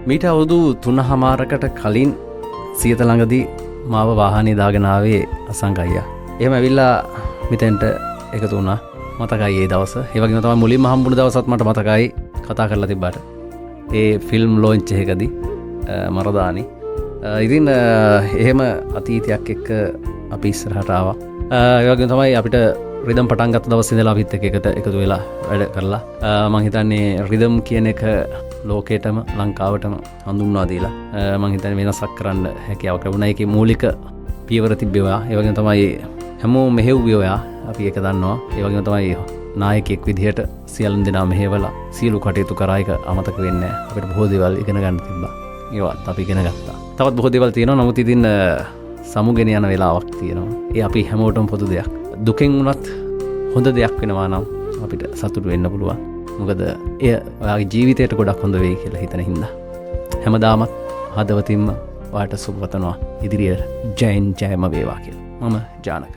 මීට අවුරුදු 3මාරකට කලින් සියත ළඟදී මාව වාහනේ දාගෙන ආවේ අසංක අයියා. එහෙම ඇවිල්ලා මෙතෙන්ට එකතු වුණා. මතකයි ඒ දවස. ඒ වගේම තමයි මුලින්ම හම්බුණු දවසත් මට මතකයි කතා කරලා තිබ්බට. ඒ ෆිල්ම් ලොන්ච් එකකදී මරදානි. ඉතින් එහෙම අතීතයක් එක්ක අපි ඉස්සරහට ආවා. ඒ වගේම තමයි අපිට රිදම් පටන් ගත්ත දවස් ඉඳලා අපිත් එක්ක එකතු වෙලා වැඩ කරලා මම හිතන්නේ රිදම් කියන එක ලෝකේටම ලංකාවටම හඳුන්වා දීලා මම හිතන්නේ වෙනසක් කරන්න හැකියාවක් ලැබුණා. ඒකේ මූලික පියවර තිබ්බේවා. ඒ වගේම තමයි හැමෝම මෙහෙව්වේ ඔයා. අපි ඒක දන්නවා. ඒ වගේම තමයි නායකයෙක් විදිහට සියලුම දෙනා මෙහෙवला සියලු කටයුතු කරා එක අමතක වෙන්නේ නැහැ. අපිට බොහෝ දේවල් ඉගෙන ගන්න තිබ්බා. ඒවත් අපි ඉගෙන ගත්තා. තවත් බොහෝ දේවල් තියෙනවා. නමුත් ඉතින් සමුගෙන යන වෙලාවක් තියෙනවා. ඒ අපි හැමෝටම පොදු දෙයක්. දුකෙන් වුණත් හොඳ දෙයක් වෙනවා නම් අපිට සතුටු වෙන්න පුළුවන්. මොකද එය ඔයාගේ ජීවිතයට ගොඩක් හොඳ වෙයි කියලා හිතන හින්දා. හැමදාමත් හදවතින්ම ඔයාට සුබ පතනවා. ඉදිරියට ජයෙන් ජයම වේවා කියලා. මම ජානක.